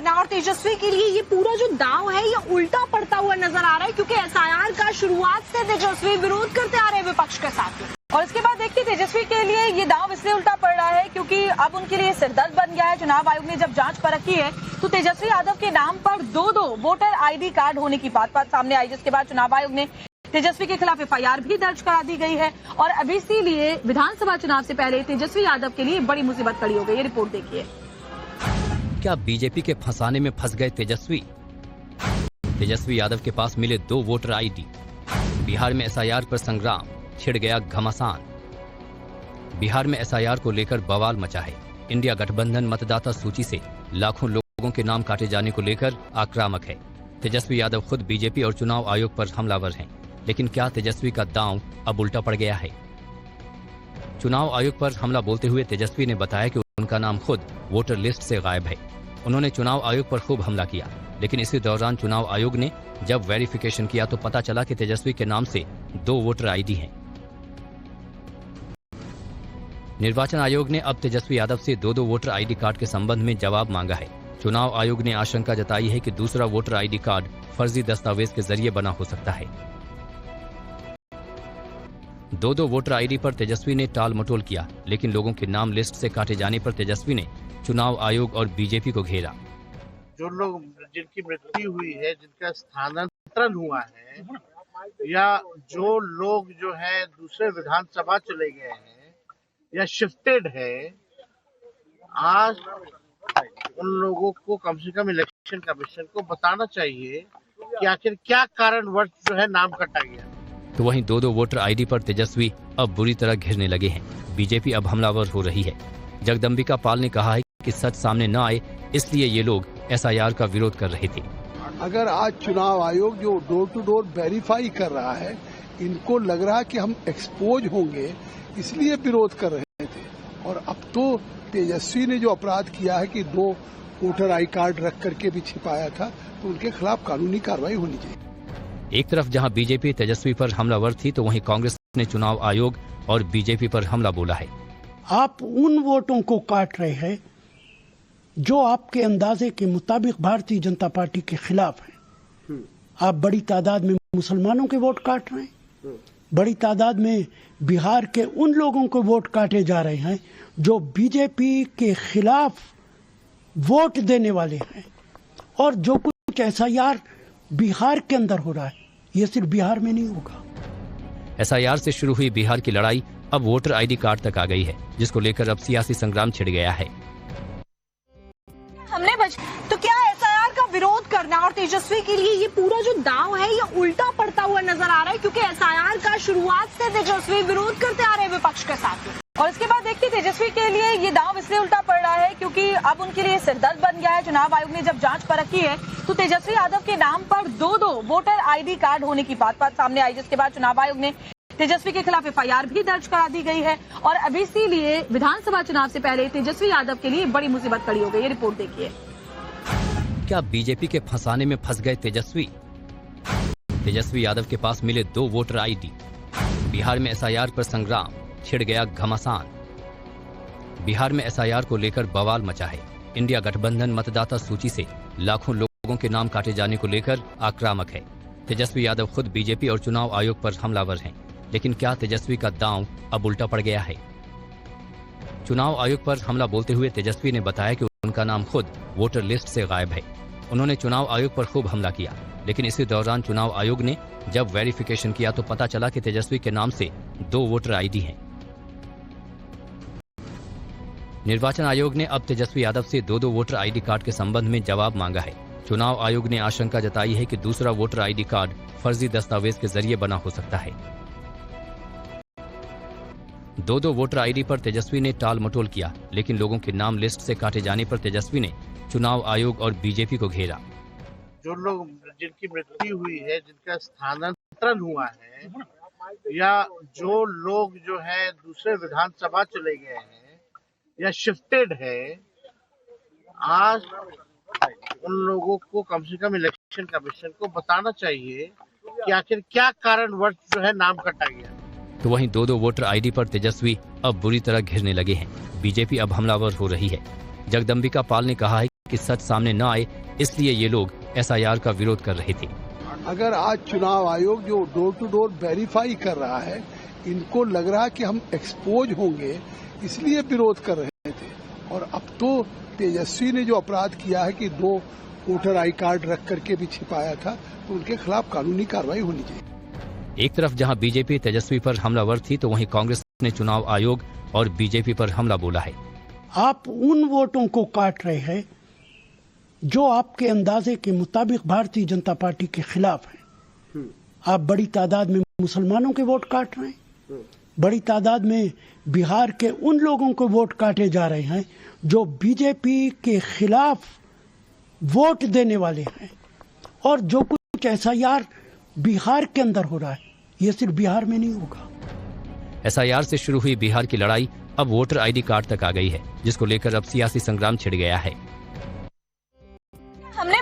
करना और तेजस्वी के लिए ये पूरा जो दांव है ये उल्टा पड़ता हुआ नजर आ रहा है, क्योंकि एसआईआर का शुरुआत से तेजस्वी विरोध करते आ रहे हैं विपक्ष के साथ। और इसके बाद देखिए तेजस्वी के लिए ये दांव इसलिए उल्टा पड़ रहा है क्योंकि अब उनके लिए सिरदर्द बन गया है। चुनाव आयोग ने जब जांच परख की है तो तेजस्वी यादव के नाम पर दो वोटर आईडी कार्ड होने की बात सामने आई, जिसके बाद चुनाव आयोग ने तेजस्वी के खिलाफ एफआईआर भी दर्ज करा दी गई है। और अब इसीलिए विधानसभा चुनाव से पहले तेजस्वी यादव के लिए बड़ी मुसीबत खड़ी हो गई है। रिपोर्ट देखिए। क्या बीजेपी के फंसाने में फंस गए तेजस्वी? तेजस्वी यादव के पास मिले 2 वोटर आईडी। बिहार में एसआईआर पर संग्राम, छिड़ गया घमासान। बिहार में एसआईआर को लेकर बवाल मचा है। इंडिया गठबंधन मतदाता सूची से लाखों लोगों के नाम काटे जाने को लेकर आक्रामक है। तेजस्वी यादव खुद बीजेपी और चुनाव आयोग पर हमलावर हैं, लेकिन क्या तेजस्वी का दांव अब उल्टा पड़ गया है? चुनाव आयोग पर हमला बोलते हुए तेजस्वी ने बताया कि उनका नाम खुद वोटर लिस्ट से गायब है। उन्होंने चुनाव आयोग पर खूब हमला किया, लेकिन इसी दौरान चुनाव आयोग ने जब वेरिफिकेशन किया तो पता चला कि तेजस्वी के नाम से 2 वोटर आईडी हैं। निर्वाचन आयोग ने अब तेजस्वी यादव से 2 वोटर आईडी कार्ड के संबंध में जवाब मांगा है। चुनाव आयोग ने आशंका जताई है कि दूसरा वोटर आईडी कार्ड फर्जी दस्तावेज के जरिए बना हो सकता है। 2 वोटर आईडी पर तेजस्वी ने टाल मटोल किया, लेकिन लोगों के नाम लिस्ट से काटे जाने पर तेजस्वी ने चुनाव आयोग और बीजेपी को घेरा। जो लोग जिनकी मृत्यु हुई है, जिनका स्थानांतरण हुआ है, या जो लोग जो है दूसरे विधानसभा चले गए हैं या शिफ्टेड है, आज उन लोगों को कम से कम इलेक्शन कमीशन को बताना चाहिए कि आखिर क्या कारणवश जो है नाम कटा गया। तो वहीं 2 वोटर आईडी पर तेजस्वी अब बुरी तरह घिरने लगे हैं। बीजेपी अब हमलावर हो रही है। जगदम्बिका पाल ने कहा है कि सच सामने न आए, इसलिए ये लोग एसआईआर का विरोध कर रहे थे। अगर आज चुनाव आयोग जो डोर टू डोर वेरीफाई कर रहा है, इनको लग रहा है कि हम एक्सपोज होंगे, इसलिए विरोध कर रहे थे। और अब तो तेजस्वी ने जो अपराध किया है कि 2 वोटर आई कार्ड रख करके भी छिपाया था, तो उनके खिलाफ कानूनी कार्रवाई होनी चाहिए। एक तरफ जहां बीजेपी तेजस्वी पर हमलावर थी, तो वहीं कांग्रेस ने चुनाव आयोग और बीजेपी पर हमला बोला है। आप उन वोटों को काट रहे हैं जो आपके अंदाजे के मुताबिक भारतीय जनता पार्टी के खिलाफ हैं। आप बड़ी तादाद में मुसलमानों के वोट काट रहे हैं, बड़ी तादाद में बिहार के उन लोगों को वोट काटे जा रहे हैं जो बीजेपी के खिलाफ वोट देने वाले हैं। और जो कुछ एसआईआर बिहार के अंदर हो रहा है, ये सिर्फ बिहार में नहीं होगा। एसआईआर से शुरू हुई बिहार की लड़ाई अब वोटर आईडी कार्ड तक आ गई है, जिसको लेकर अब सियासी संग्राम छिड़ गया है। तो क्या एसआईआर का विरोध करना और तेजस्वी के लिए ये पूरा जो दांव है ये उल्टा पड़ता हुआ नजर आ रहा है, क्योंकि एसआईआर का शुरुआत से तेजस्वी विरोध करते आ रहे हैं विपक्ष के साथ। और इसके बाद देखिए तेजस्वी के लिए ये दांव इसलिए उल्टा पड़ रहा है क्योंकि अब उनके लिए सिरदर्द बन गया है। चुनाव आयोग ने जब जांच परख की है तो तेजस्वी यादव के नाम पर 2 वोटर आईडी कार्ड होने की बात सामने आई, जिसके बाद चुनाव आयोग ने तेजस्वी के खिलाफ एफआईआर भी दर्ज करा दी गई है। और अब इसीलिए विधानसभा चुनाव से पहले तेजस्वी यादव के लिए बड़ी मुसीबत खड़ी हो गई है। रिपोर्ट देखिए। क्या बीजेपी के फंसाने में फंस गए तेजस्वी? तेजस्वी यादव के पास मिले 2 वोटर आईडी। बिहार में एसआईआर पर संग्राम, छिड़ गया घमासान। बिहार में एसआईआर को लेकर बवाल मचा है। इंडिया गठबंधन मतदाता सूची से लाखों लोगों के नाम काटे जाने को लेकर आक्रामक है। तेजस्वी यादव खुद बीजेपी और चुनाव आयोग पर हमलावर हैं, लेकिन क्या तेजस्वी का दांव अब उल्टा पड़ गया है? चुनाव आयोग पर हमला बोलते हुए तेजस्वी ने बताया कि उनका नाम खुद वोटर लिस्ट से गायब है। उन्होंने चुनाव आयोग पर खूब हमला किया, लेकिन इसी दौरान चुनाव आयोग ने जब वेरिफिकेशन किया तो पता चला कि तेजस्वी के नाम से 2 वोटर आईडी हैं। निर्वाचन आयोग ने अब तेजस्वी यादव से 2 वोटर आईडी कार्ड के संबंध में जवाब मांगा है। चुनाव आयोग ने आशंका जताई है कि दूसरा वोटर आईडी कार्ड फर्जी दस्तावेज के जरिए बना हो सकता है। 2 वोटर आईडी पर तेजस्वी ने टाल मटोल किया, लेकिन लोगों के नाम लिस्ट से काटे जाने पर तेजस्वी ने चुनाव आयोग और बीजेपी को घेरा। जो लोग जिनकी मृत्यु हुई है, जिनका स्थानांतरण हुआ है, या जो लोग जो है दूसरे विधानसभा चले गए हैं या शिफ्टेड है, आज उन लोगों को कम से कम इलेक्शन कमीशन को बताना चाहिए कि आखिर क्या कारणवश जो है नाम कटा गया। तो वहीं 2 वोटर आईडी पर तेजस्वी अब बुरी तरह घिरने लगे हैं। बीजेपी अब हमलावर हो रही है। जगदम्बिका पाल ने कहा है कि सच सामने न आए, इसलिए ये लोग एसआईआर का विरोध कर रहे थे। अगर आज चुनाव आयोग जो डोर टू डोर वेरीफाई कर रहा है, इनको लग रहा कि हम एक्सपोज होंगे, इसलिए विरोध कर रहे थे। और अब तो तेजस्वी ने जो अपराध किया है कि 2 वोटर आई कार्ड रख करके भी छिपाया था, तो उनके खिलाफ कानूनी कार्रवाई होनी चाहिए। एक तरफ जहां बीजेपी तेजस्वी पर हमलावर थी, तो वहीं कांग्रेस ने चुनाव आयोग और बीजेपी पर हमला बोला है। आप उन वोटों को काट रहे हैं जो आपके अंदाजे के मुताबिक भारतीय जनता पार्टी के खिलाफ हैं। आप बड़ी तादाद में मुसलमानों के वोट काट रहे हैं, बड़ी तादाद में बिहार के उन लोगों को वोट काटे जा रहे हैं जो बीजेपी के खिलाफ वोट देने वाले हैं। और जो कुछ एसआईआर बिहार के अंदर हो रहा है, ये सिर्फ बिहार में नहीं होगा। एसआईआर से शुरू हुई बिहार की लड़ाई अब वोटर आईडी कार्ड तक आ गई है, जिसको लेकर अब सियासी संग्राम छिड़ गया है। हमने